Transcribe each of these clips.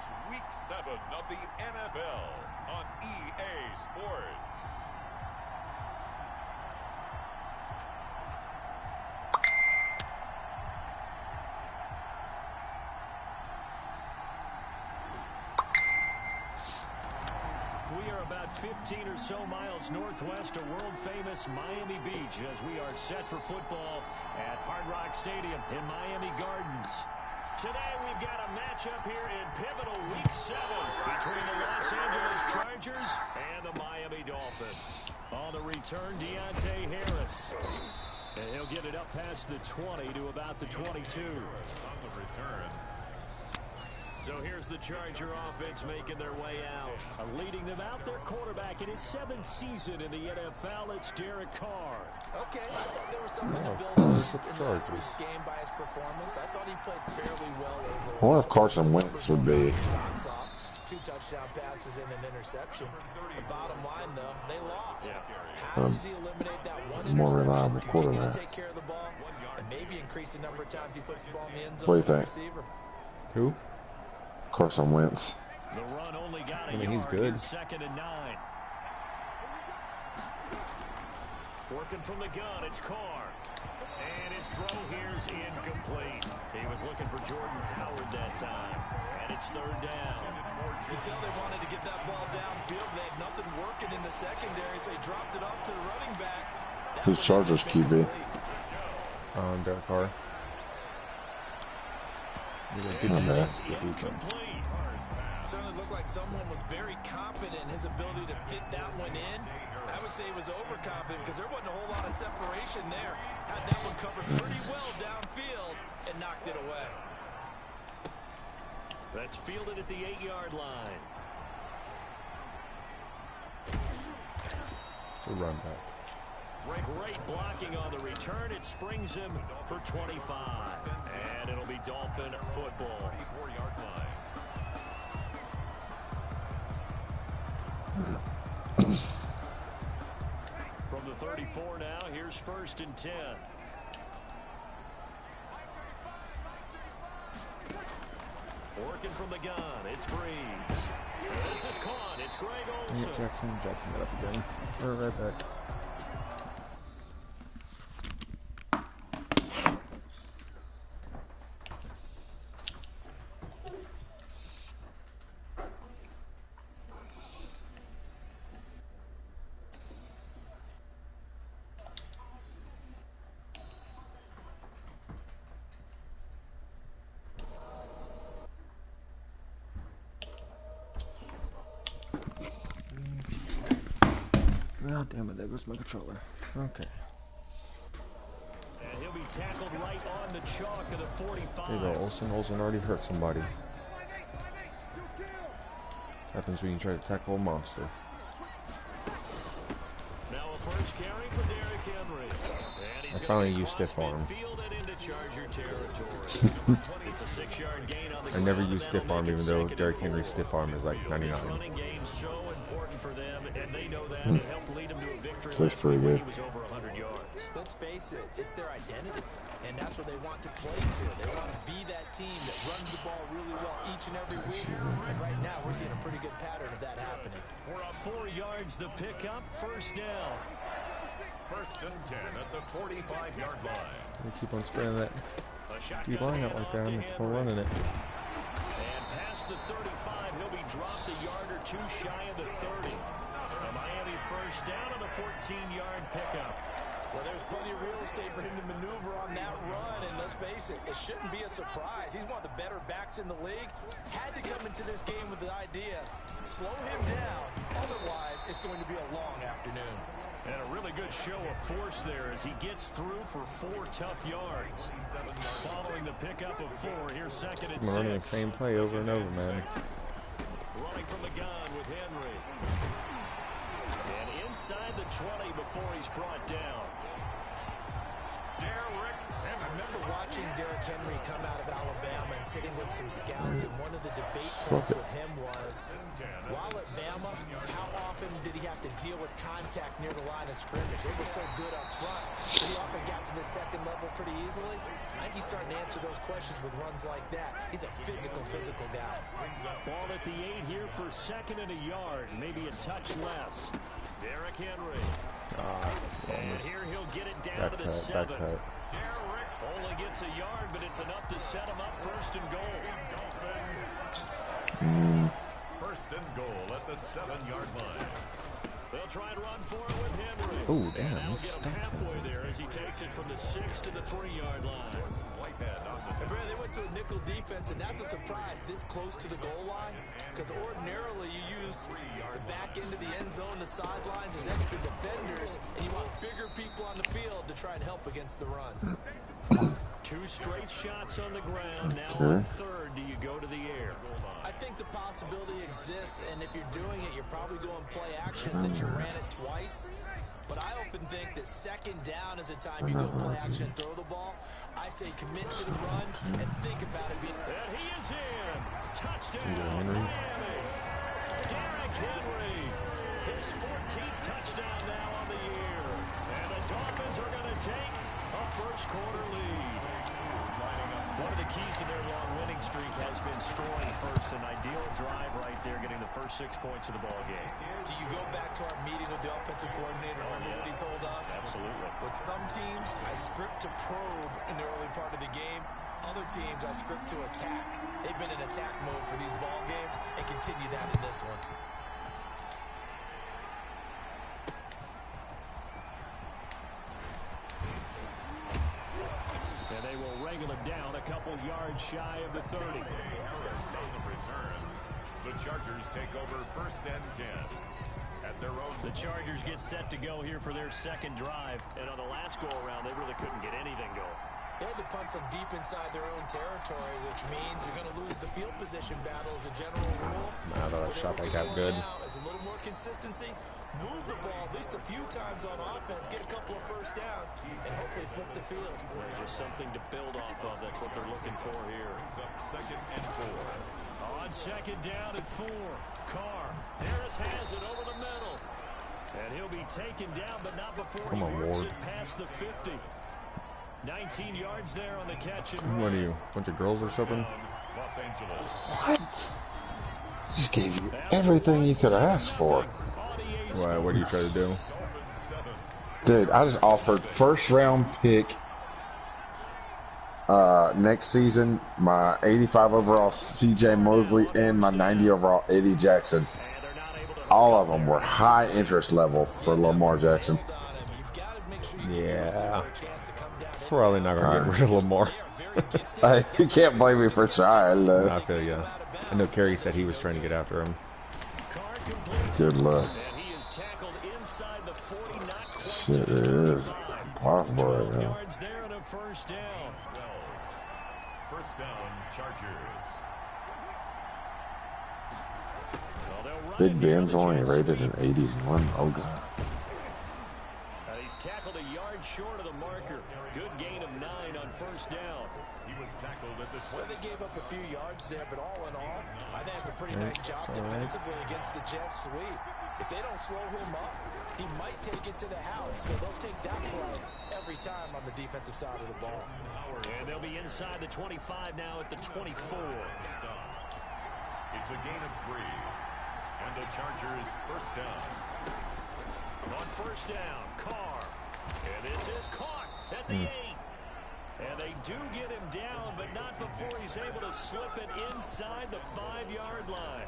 It's Week 7 of the NFL on EA Sports. We are about 15 or so miles northwest of world-famous Miami Beach as we are set for football at Hard Rock Stadium in Miami Gardens. Today we've got a matchup here in pivotal Week 7 between the Los Angeles Chargers and the Miami Dolphins. On the return, Deontay Harris. And he'll get it up past the 20 to about the 22. On the return. So here's the Charger offense making their way out. Leading them out, their quarterback in his 7th season in the NFL, it's Derek Carr. Okay, I thought there was something to build on in last week's game by his performance. I thought he played fairly well overall. I wonder if Carson Wentz would be. 2 touchdown passes and an interception. The bottom line, though, they lost. How does he eliminate that one more interception, reliable continue quarterback. to take care of the ball, and maybe increase the number of times he puts the ball in the end zone? What do you think? Receiver? Who? Carson Wentz. The run only got a I mean, he's yard good. in 2nd and 9. Working from the gun, it's Carr. And his throw here's incomplete. He was looking for Jordan Howard that time. And it's 3rd down. You can tell they wanted to get that ball downfield. They had nothing working in the secondary, so he dropped it off to the running back. That Who's Chargers QB? Derek Carr. Certainly looked like someone was very confident in his ability to fit that one in. I would say he was overconfident because there wasn't a whole lot of separation there. Had that one covered pretty well downfield and knocked it away. That's fielded at the 8-yard line. The run back. Great blocking on the return. It springs him for 25. And it'll be Dolphin football. 4-yard line. From the 34 now, here's 1st and 10. Working from the gun, it's Breeze. This is caught. It's Greg Olsen. Jackson got up again. We're right back. Oh, damn it, there goes my controller. Okay. And he'll be tackled right on the chalk of the 45. There you go, Olsen. Olsen already hurt somebody. Happens when you try to tackle a monster. Now a first carry for Derrick Henry. And he's I finally used stiff arm. It's a 6-yard gain on the I never ground, use and stiff that'll arm make it even though 2nd and Derrick 4. Henry's stiff arm is like 99. This running game's so important for them, and they know that. It helped lead them to a victory Looks last pretty week when good. he was over 100 yards. Let's face it, it's their identity, and that's what they want to play to. They want to be that team that runs the ball really well each and every week, and right now we're seeing a pretty good pattern of that happening. We're up 4 yards, the pickup, 1st down. 1st and 10 at the 45-yard line. We keep on spraying that. Keep lining out like that. I'm running it. And past the 35, he'll be dropped a yard or 2 shy of the 30. A Miami 1st down on the 14-yard pickup. Well, there's plenty of real estate for him to maneuver on that run, and let's face it, it shouldn't be a surprise. He's one of the better backs in the league. Had to come into this game with the idea, slow him down, otherwise it's going to be a long afternoon. And a really good show of force there as he gets through for 4 tough yards. Following the pickup of 4, here's 2nd and 6. I'm running the same play over and over, man. Running from the gun with Henry. And inside the 20 before he's brought down. Derrick Henry. I remember watching Derrick Henry come out of Alabama and sitting with some scouts, and one of the debate points with him was, while at Bama, how often did he have to deal with contact near the line of scrimmage? They were so good up front, but he often got to the second level pretty easily. I think he's starting to answer those questions with runs like that. He's a physical guy. Ball at the 8 here for 2nd and a yard, maybe a touch less. Derrick Henry. And here he'll get it down to the 7. Only gets a yard, but it's enough to set him up 1st and goal. 1st and goal at the 7-yard line. They'll try and run for it with Henry. Oh, damn. That'll get him halfway there as he takes it from the 6 to the 3-yard line. They went to a nickel defense, and that's a surprise this close to the goal line, because ordinarily you use the back end of the end zone, the sidelines as extra defenders, and you want bigger people on the field to try and help against the run. 2 straight shots on the ground. Now on 3rd, do you go to the air? I think the possibility exists, and if you're doing it, you're probably going play action since you ran it twice. But I often think that 2nd down is a time you go play action and throw the ball. I say commit to the run and think about it being... And he is in. Touchdown, Miami. Derrick Henry. His 14th touchdown now on the year. And the Dolphins are going to take a 1st quarter lead. One of the keys to their long winning streak has been scoring first. An ideal drive right there, getting the first 6 points of the ball game. Do you go back to our meeting with the offensive coordinator? Remember what he told us? Absolutely. With some teams, I script to probe in the early part of the game. Other teams, I script to attack. They've been in attack mode for these ball games and continue that in this one. And they will wrangle him down a couple yards shy of the 30. The Chargers take over 1st and 10 at their own. The Chargers get set to go here for their 2nd drive. And on the last go-around, they really couldn't get anything going. They had to punt from deep inside their own territory, which means you're going to lose the field position battle as a general rule. I thought that shot like that good. As a little more consistency, move the ball at least a few times on offense, get a couple of 1st downs, and hopefully flip the field. Just something to build off of. That's what they're looking for here. 2nd and 4. On 2nd down and 4. Carr. Harris has it over the middle. And he'll be taken down, but not before he works it past the 50. 19 yards there on the catch. What are you, a bunch of girls or something? Los Angeles. What? Just gave you everything you could ask for. Why, what do you try to do? Dude, I just offered 1st round pick next season, my 85 overall CJ Mosley, and my 90 overall Eddie Jackson. All of them were high interest level for Lamar Jackson. Yeah. Probably not going to get rid of Lamar. You can't blame me for trying. I feel you. I know Kerry said he was trying to get after him. Good luck. Shit, it is impossible right now. 1st down, Chargers. Big Ben's only rated an 81. Oh, God. He's tackled a yard short of the marker. Good gain of 9 on 1st down. He was tackled at the 20. They gave up a few yards there, but all in all, I think it's a pretty nice job defensively against the Jets sweep. If they don't slow him up, he might take it to the house. So they'll take that play every time on the defensive side of the ball. And they'll be inside the 25 now at the 24. It's a gain of 3. And the Chargers 1st down. On 1st down, Carr. And this is caught at the 8. And they do get him down, but not before he's able to slip it inside the 5-yard line.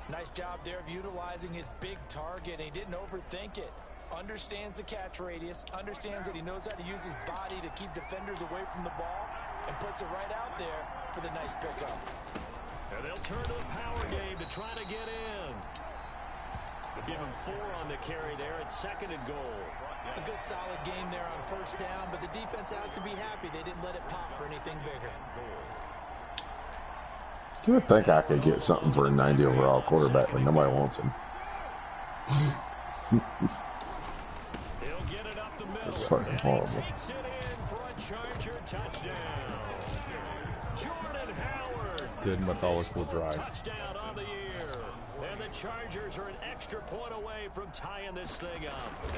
Nice job there of utilizing his big target. He didn't overthink it. Understands the catch radius, understands that he knows how to use his body to keep defenders away from the ball, and puts it right out there for the nice pickup. And they'll turn to the power game to try to get in. They'll give him 4 on the carry there at 2nd and goal. A good solid game there on 1st down, but the defense has to be happy they didn't let it pop for anything bigger. You would think I could get something for a 90 overall quarterback, but nobody wants him. He'll get it up the middle. It's fucking horrible. Takes it in for a Charger touchdown. Jordan Howard. Good methodical drive. Touchdown on the year. And the Chargers are an extra point away from tying this thing up.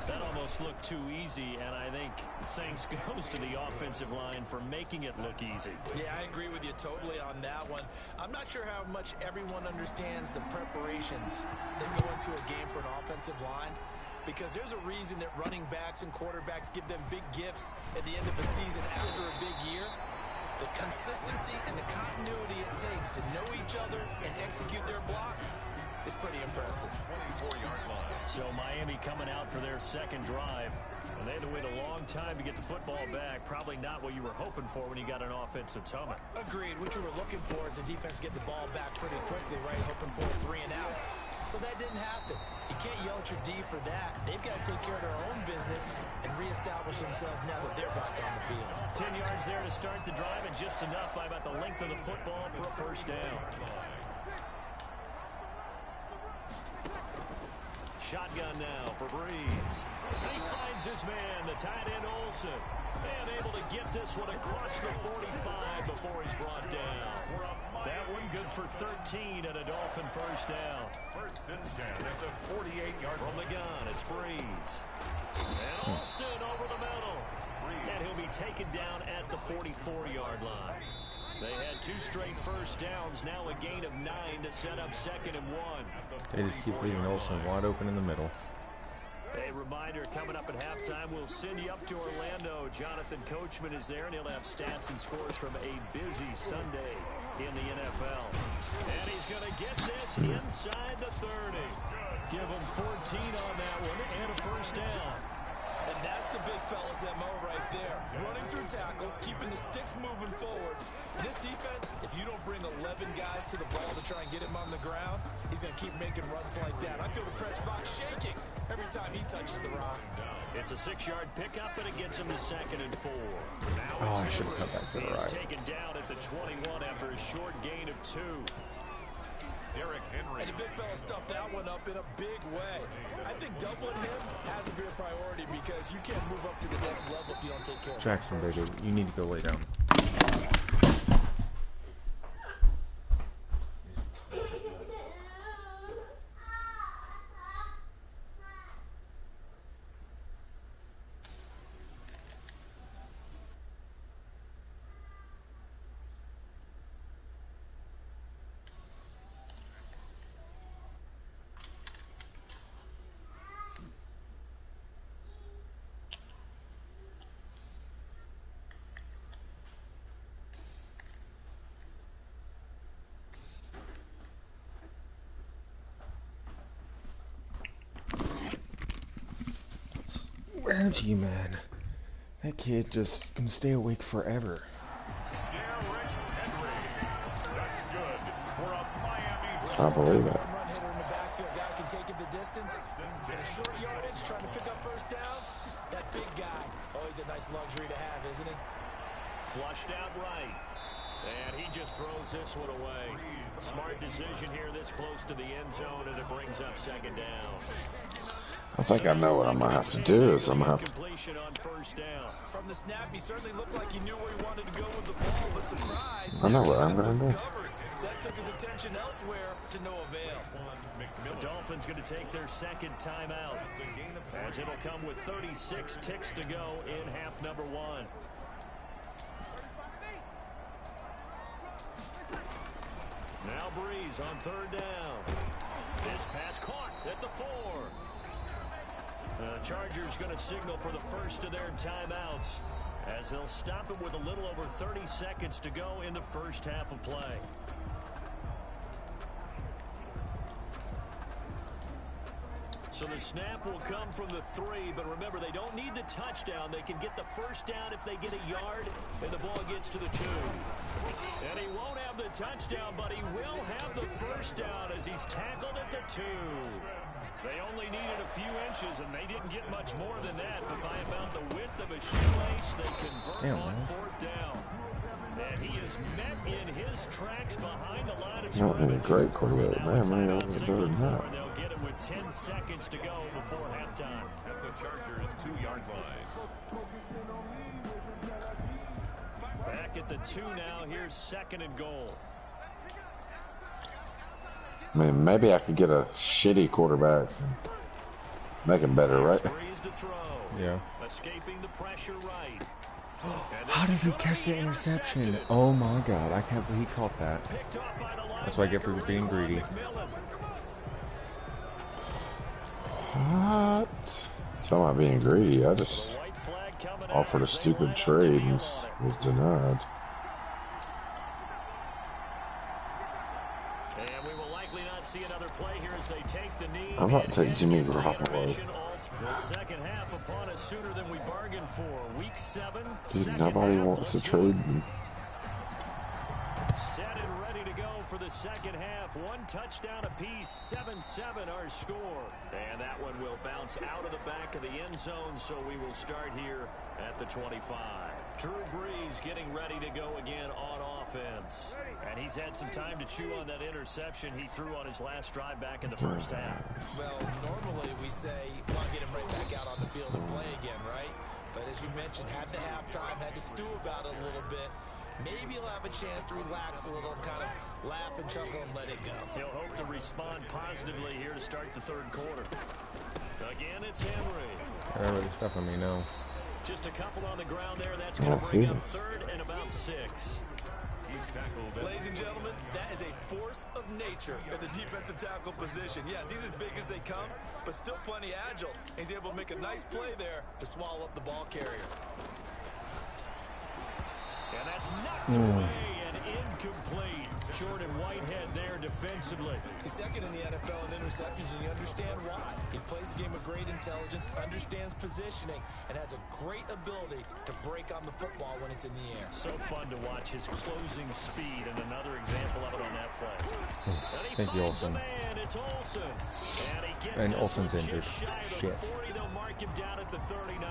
That almost looked too easy, and I think thanks goes to the offensive line for making it look easy. Yeah, I agree with you totally on that one. I'm not sure how much everyone understands the preparations that go into a game for an offensive line, because there's a reason that running backs and quarterbacks give them big gifts at the end of the season after a big year. The consistency and the continuity it takes to know each other and execute their blocks is pretty impressive. 24-yard line. So Miami coming out for their second drive. And they had to wait a long time to get the football back. Probably not what you were hoping for when you got an offense that's humming. Agreed. What you were looking for is the defense get the ball back pretty quickly, right? Hoping for a 3 and out. So that didn't happen. You can't yell at your D for that. They've got to take care of their own business and reestablish themselves now that they're back on the field. 10 yards there to start the drive, and just enough by about the length of the football for a first down. Shotgun now for Breeze. He finds his man, the tight end Olsen. And able to get this one across the 45 before he's brought down. That one good for 13 and a Dolphin first down. First and 10 at the 48-yard from the gun. It's Breeze. And Olsen over the middle. And he'll be taken down at the 44-yard line. They had 2 straight first downs, now a gain of 9 to set up 2nd and 1. They just keep leaving Olsen wide open in the middle. A reminder, coming up at halftime, we'll send you up to Orlando. Jonathan Coachman is there, and he'll have stats and scores from a busy Sunday in the NFL. And he's going to get this inside the 30. Give him 14 on that one and a first down. And that's the big fella's MO right there. Running through tackles, keeping the sticks moving forward. This defense, if you don't bring 11 guys to the ball to try and get him on the ground, he's going to keep making runs like that. I feel the press box shaking every time he touches the rock. It's a 6-yard pickup, and it gets him to 2nd and 4. Oh, I should have cut back to the right. He's taken down at the 21 after a short gain of 2. Derrick Henry. And the big fella stuffed that one up in a big way. I think doubling him has to be a priority because you can't move up to the next level if you don't take care of him. Jackson, baby, you need to go lay down. Reggie, man. That kid just can stay awake forever. Derrick Henry. That's good for a Miami. I believe that. Run hitter in the backfield, guy can take it the distance. Get a short yardage, trying to pick up first downs. That big guy, oh, he's a nice luxury to have, isn't he? Flushed out right. And he just throws this one away. Smart decision here this close to the end zone, and it brings up 2nd down. I think I know what I'm going to have to do is I'm going to have to... From the snap, he certainly looked like he knew where he wanted to go with the ball, but surprise. I know what I'm going to do. So that took his attention elsewhere to no avail. The Dolphins going to take their 2nd timeout, as it'll come with 36 ticks to go in half number 1. Now Breeze on 3rd down. This pass caught at the 4. The Chargers going to signal for the first of their timeouts as they'll stop it with a little over 30 seconds to go in the first half of play. So the snap will come from the 3, but remember, they don't need the touchdown. They can get the first down if they get a yard, and the ball gets to the 2. And he won't have the touchdown, but he will have the first down as he's tackled at the 2. They only needed a few inches, and they didn't get much more than that, but by about the width of a shoelace, they convert on 4th down. And he is met in his tracks behind the line of scrimmage. Not a great quarterback, man. I'm better than that. They'll get it with 10 seconds to go before halftime. At the Chargers' 2-yard line. at the 2 now. Here's 2nd and goal. I mean, maybe I could get a shitty quarterback and make him better, right? Yeah. Escaping the pressure right. How did he catch the interception? Oh my god, I can't believe he caught that. That's what I get for being greedy. What? So I'm not being greedy. I just offered a stupid trade and was denied. And we will likely not see another play here as they take the knee. I'm about to take Jimmy Garoppolo. The second half upon us sooner than we bargained for. Week 7. Dude, nobody wants to trade me. Set and ready to go for the second half. 1 touchdown apiece. 7-7 our score. And that one will bounce out of the back of the end zone, so we will start here at the 25. Drew Brees getting ready to go again on offense. And he's had some time to chew on that interception he threw on his last drive back in the first half. Well, normally we say, want to get him right back out on the field and play again, right? But as you mentioned, had the halftime, had to stew about it a little bit. Maybe he'll have a chance to relax a little, kind of laugh and chuckle and let it go. He'll hope to respond positively here to start the third quarter. Again, it's Henry. They're really stuffing me now. Just a couple on the ground there. That's going to bring up 3rd and about 6. Ladies and gentlemen, that is a force of nature at the defensive tackle position. Yes, he's as big as they come, but still plenty agile. He's able to make a nice play there to swallow up the ball carrier. And that's knocked away and incomplete. Jordan Whitehead there defensively. He's 2nd in the NFL in interceptions, and you understand why. He plays a game of great intelligence, understands positioning, and has a great ability to break on the football when it's in the air. So fun to watch his closing speed, and another example of it on that play. Thank you, Olsen. It's Olsen. And Olsen's injured. Shit. 40, they'll mark him down at the 39.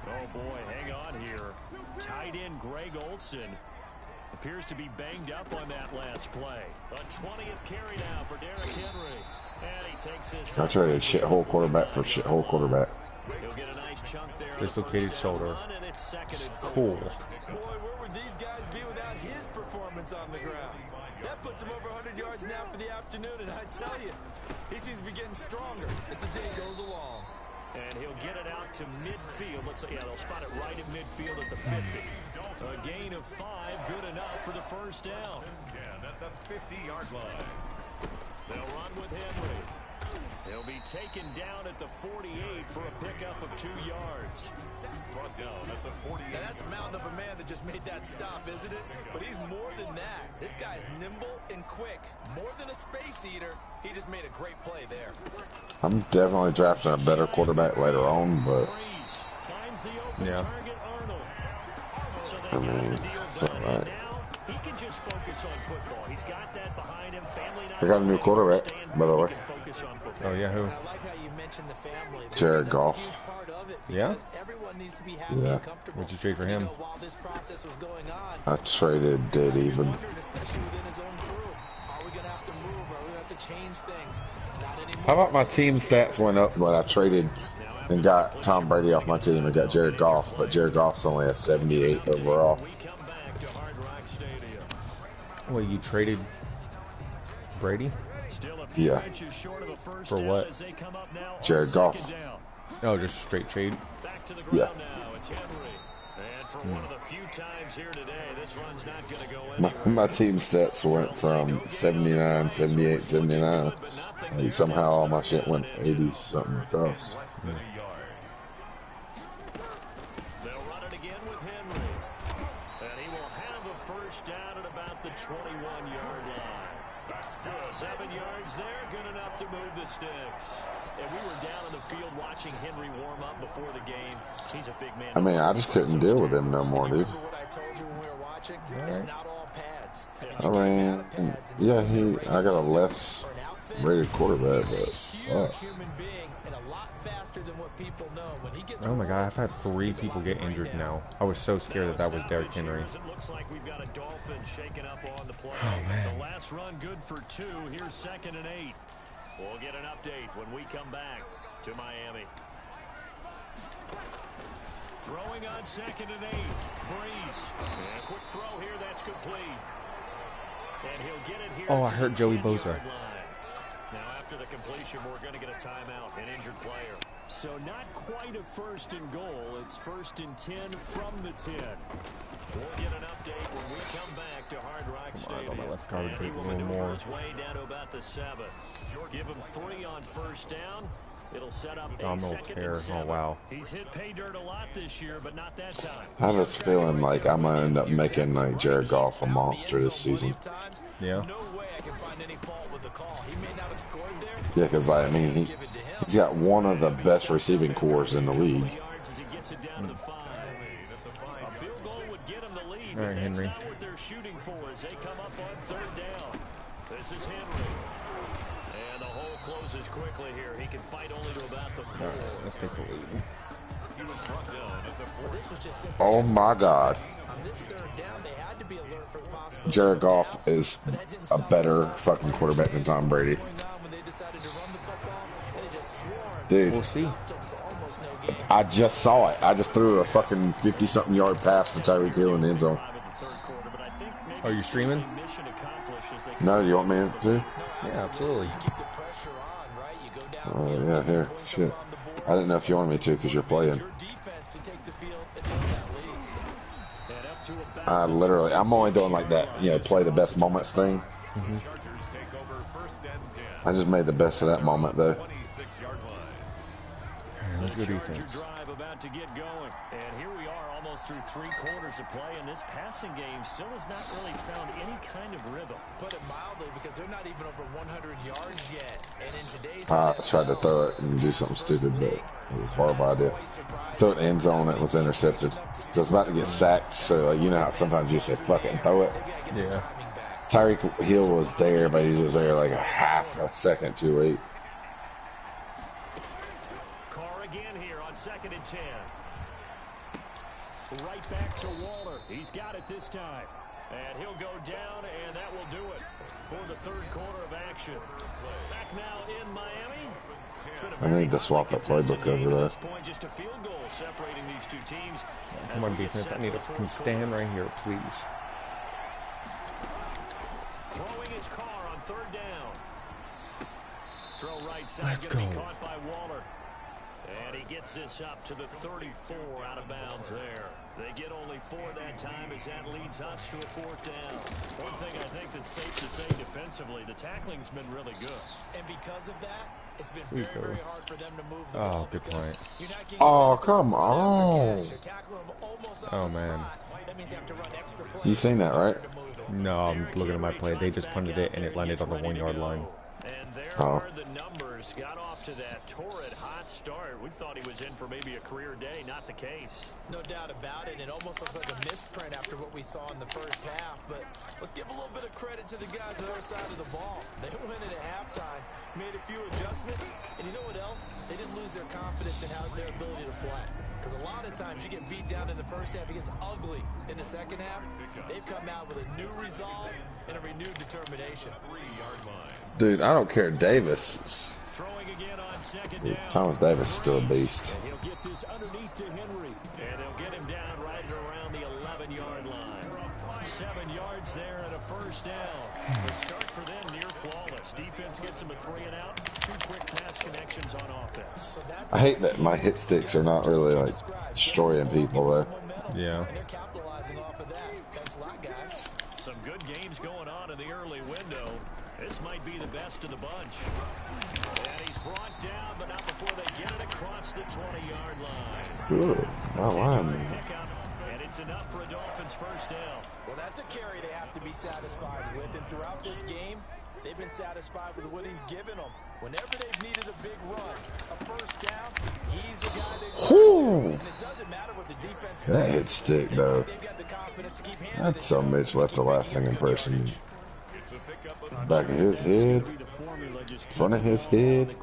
Oh boy, hang on here. Tight end Greg Olsen appears to be banged up on that last play. A 20th carry now for Derrick Henry. And he takes his... I traded shithole quarterback for shithole quarterback. He'll get a nice chunk there. Dislocated shoulder. Cool. Boy, where would these guys be without his performance on the ground? That puts him over 100 yards now for the afternoon, and I tell you, he seems to be getting stronger as the day goes along. And he'll get it out to midfield. Looks like, yeah, they'll spot it right at midfield at the 50. A gain of 5, good enough for the first down. At the 50-yard line. They'll run with Henry. He'll be taken down at the 48 for a pickup of 2 yards. Brought down at the 48. Now that's a mountain of a man that just made that stop, isn't it? But he's more than that. This guy's nimble and quick. More than a space eater. He just made a great play there. I'm definitely drafting a better quarterback later on, but yeah. I mean, it's alright. He can just focus on football. He's got that behind him. Family I got a new quarterback, by the way. Oh yeah, who? I like how you mentioned the family. Jared Goff. Yeah? Everyone needs to be happy Yeah. and comfortable. What'd you trade for him? You know, while this process was going on, I traded dead even. especially within his own crew. Are we going to have to move? Are we going to have to change things? Not anymore. How about my team stats went up, but I traded and got Tom Brady off my team and got Jared Goff, but Jared Goff's only a 78 overall. Wait, you traded Brady? Yeah. For what? Jared Goff. Oh, just straight trade? Yeah. My team stats went from 79, 78, 79. Like somehow all my shit went 80 something across. Yeah. They'll run it again with Henry. And he will have a first down at about the 21-yard line. 7 yards there, good enough to move the sticks. And we were down in the field watching Henry warm up before the game. He's a big man. I mean, I just couldn't deal with him no more, dude. Remember what I told you when we were watching? It's not all pads. I mean, yeah, I got a less rated quarterback, but fuck. Oh my god, I've had 3 people get injured now. I was so scared that was Derrick Henry. Oh man. The last run good for 2. Here's 2nd and 8. We'll get an update when we come back to Miami. Throwing on 2nd and 8. Breeze. And a quick throw here. That's complete. And he'll get it here. Oh, I heard Joey Bosa. Now, after the completion, we're going to get a timeout, an injured player. So not quite a 1st and goal. It's 1st and 10 from the 10. We'll get an update when we come back to Hard Rock Stadium. My left guard And he take a will little maneuver more. his way down to about the 7. Give him 3 on 1st down. It'll set up a Domino 2nd tear. and 7. Oh, wow. He's hit pay dirt a lot this year, but not that time. I have this feeling like I'm going to end up making like Jared Goff a monster this season. Yeah. No way I can find any fault with the call. He may not have scored there. Yeah, because I mean, he's got one of the best receiving cores in the league. All right, Henry. They're shooting for as they come up on 3rd down. This is Henry. And the hole closes quickly here. He can fight only to about the 4. All right, let's take the lead. Oh my God. Jared Goff is a better fucking quarterback than Tom Brady. Dude, We'll see. I just saw it. I just threw a fucking 50-something yard pass to Tyreek Hill in the end zone. Are you streaming? No, you want me to? Yeah, absolutely. Yeah, here. Shit. I didn't know if you wanted me to because you're playing. I'm only doing like that, you know, play the best moments thing. I just made the best of that moment, though. Let's go defense. Drive about to get going. And here we are almost through 3 quarters of play, and this passing game still has not really found any kind of rhythm. Put it mildly, because they're not even over 100 yards yet. And in today's I tried to throw it and do something stupid, but it was a horrible idea. Throw it in the end zone, it was intercepted. So I was about to get sacked, so you know how sometimes you say fuck it and throw it? Yeah. Tyreek Hill was there, but he was there like a half a second too late. Carr again here on 2nd and 10. Right back to Waller. He's got it this time. And he'll go down, and that will do it for the 3rd quarter of action. Back now in Miami. I need to swap that playbook over there. Just a field goal separating these 2 teams. Come on, defense. I need to fucking stand right here, please. Throwing his car on 3rd down. Throw right side. Let's Gonna go. be caught by Waller. And he gets this up to the 34 out of bounds there. They get only 4 that time as that leads us to a 4th down. One thing I think that's safe to say defensively, the tackling's been really good. And because of that, it's been very, very hard for them to move the Oh, ball. good point. Oh, come on. Oh, man. You seen that, right? No, I'm looking at my play. They just punted it, and it landed on the 1-yard line. And there Oh. are the numbers. Got off to that torrid hot start. We thought he was in for maybe a career day. Not the case. No doubt about it. It almost looks like a misprint after what we saw in the first half. But let's give a little bit of credit to the guys on our side of the ball. They went in at halftime, made a few adjustments, and you know what else? They didn't lose their confidence in their ability to play. Because a lot of times you get beat down in the first half, it gets ugly in the second half. They've come out with a new resolve and a renewed determination. Dude, I don't care. Davis. Throwing again on 2nd Dude, down. Thomas Davis is still a beast. And he'll get this underneath to Henry. And they'll get him down right around the 11-yard line. 7 yards there and a 1st down. The start for them near flawless. Defense gets them a 3 and out. 2 quick pass connections on offense. I hate that my hit sticks are not really like destroying people though. Yeah. They're capitalizing off of that. Thanks a lot, guys. Some good games going on in the early window. This might be the best of the bunch. And he's brought down, but not before they get it across the 20-yard line. Good. My line, man. And it's enough for a Dolphins 1st down. Well, that's a carry they have to be satisfied with. And throughout this game, they've been satisfied with what he's given them. Whenever they've needed a big run, a 1st down, he's the guy they Whew. and it doesn't matter what the defense That does. hit stick though. They've got the confidence to keep handling That's so Mitch left a lasting impression. Back of his head, front of his head.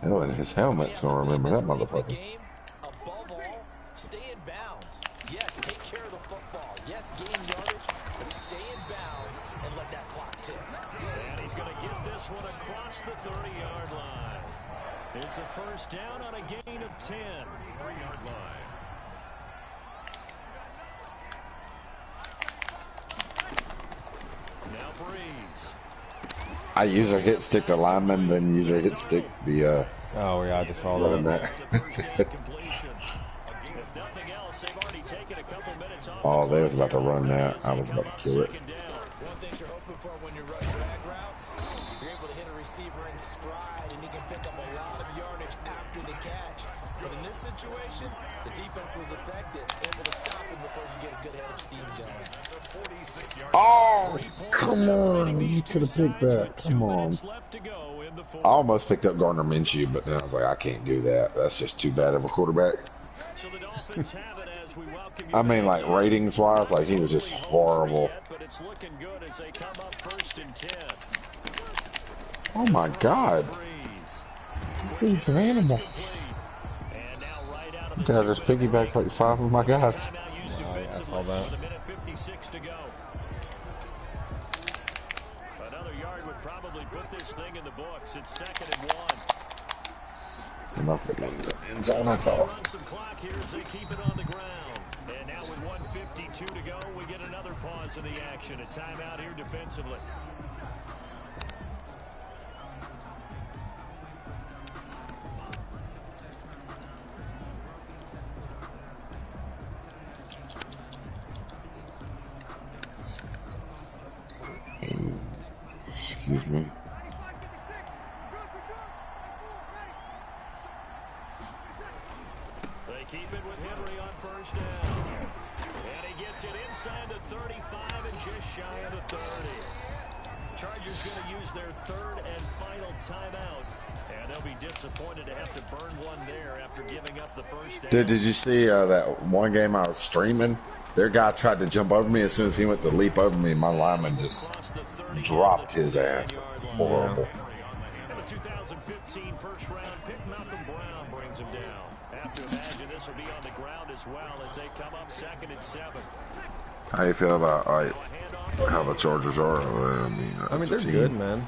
Oh, and his helmet's gonna remember that motherfucker. game. Above all, stay in bounds. Yes, take care of the football. Yes, gain yardage, but stay in bounds and let that clock tick. And he's going to get this one across the 30-yard line. It's a 1st down on a gain of 10. 3-yard line. I user hit stick the lineman, then user hit stick the Oh yeah, I just saw running that. back. If nothing else, they've already taken a couple minutes off the Oh, they was clock about to here run already that. as I they was come about up to kill it. second down. One thing you're hoping for when you run drag routes, you're able to hit a receiver in stride, and he can pick up a lot of yardage after the catch. But in this situation, the defense was effective, able to stop him before you get a good head of steam going. Oh, come on. You could have picked that. Come on. I almost picked up Gardner Minshew, but then I was like, I can't do that. That's just too bad of a quarterback. So the Dolphins have it as we welcome you I mean, back like, in. ratings-wise, like, he was just Totally home free horrible. yet, but it's looking good as they come up 1st and 10. Oh, my God. He's an animal. And now right out of the I just piggybacked like 5 of my guys. Yeah, I saw that. with a minute 56 to go. Another yard would probably put this thing in the books. It's 2nd and 1. Nothing in the end zone, I thought. Run some clock here as they keep it on the ground. And now with 1:52 to go, we get another pause in the action. A timeout here defensively. Excuse me. They keep it with Henry on 1st down. And he gets it inside the 35 and just shy of the 30. Chargers going to use their 3rd and final timeout. And they'll be disappointed to have to burn one there after giving up the 1st down. Dude, did you see that one game I was streaming? Their guy tried to jump over me. As soon as he went to leap over me, my lineman just dropped his ass. Horrible. And the 2015 first round pick, Malcolm Brown, brings him down. Have to imagine this will be on the ground as well as they come up 2nd and 7. How you feel about how the Chargers are? I mean, they're good, man.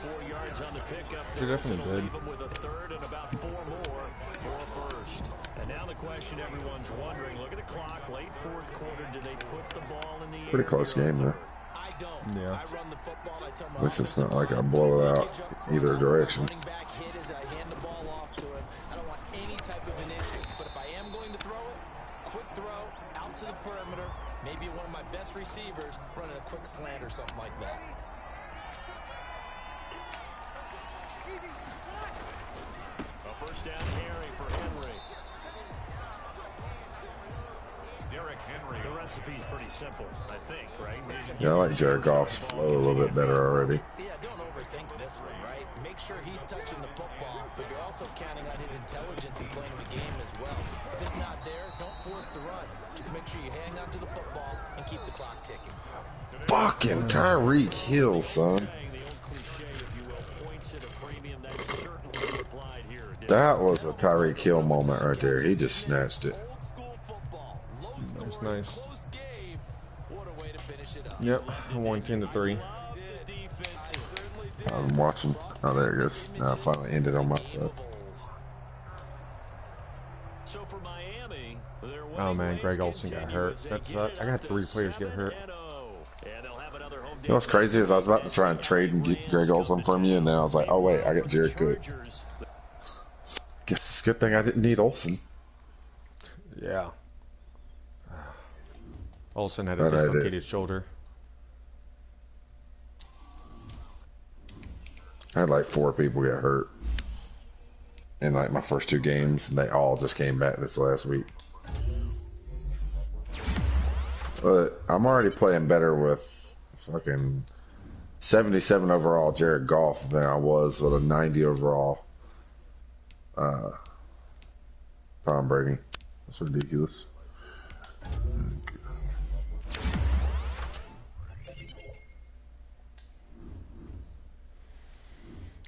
4 yards on the pickup. They're definitely good. Leave them with a 3rd and about 4 more for 1st. And now the question everyone's wondering, look at the clock, late 4th quarter, do they put the ball in the air? Pretty close game, though. I don't. Yeah. I run the football, I tell my At least it's not like I blow it out either direction. running back hit as I hand the ball off to him. I don't want any type of an issue. But if I am going to throw it, quick throw, out to the perimeter, maybe one of my best receivers running a quick slant or something like that. A 1st down carry for Henry. Derrick Henry. The recipe's pretty simple, I think, right? Yeah, I like Jared Goff's flow a little bit better already. Yeah, don't overthink this one, right? Make sure he's touching the football, but you're also counting on his intelligence in playing the game as well. If it's not there, don't force the run. Just make sure you hang on to the football and keep the clock ticking. Fucking Tyreek Hill, son. That was a Tyreek Hill moment right there. He just snatched it. Old school football, low Nice, scoring, nice. close game. What a way to finish it up. Yep, I won 10-3. I'm watching. Oh, there it goes. I finally ended on my side. So for Miami, Oh man, Greg Olsen got hurt. That sucks. I got 3 players get hurt. You know what's crazy is I was about to try and trade and get Greg Olsen from you, and then I was like, oh wait, I got Jared Cook. Guess it's a good thing I didn't need Olsen. Yeah. Olsen had a But I did. dislocated shoulder. I had like 4 people get hurt in like my first 2 games, and they all just came back this last week. But I'm already playing better with fucking 77 overall Jared Goff than I was with a 90 overall Tom Brady. That's ridiculous.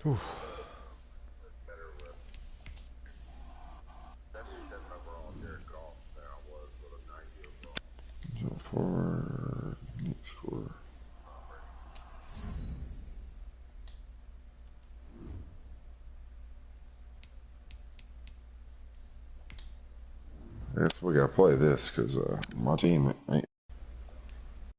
Oof. 77 overall Jared Goff than I was with a 90 overall. So for score. Yes, we gotta play this because my team ain't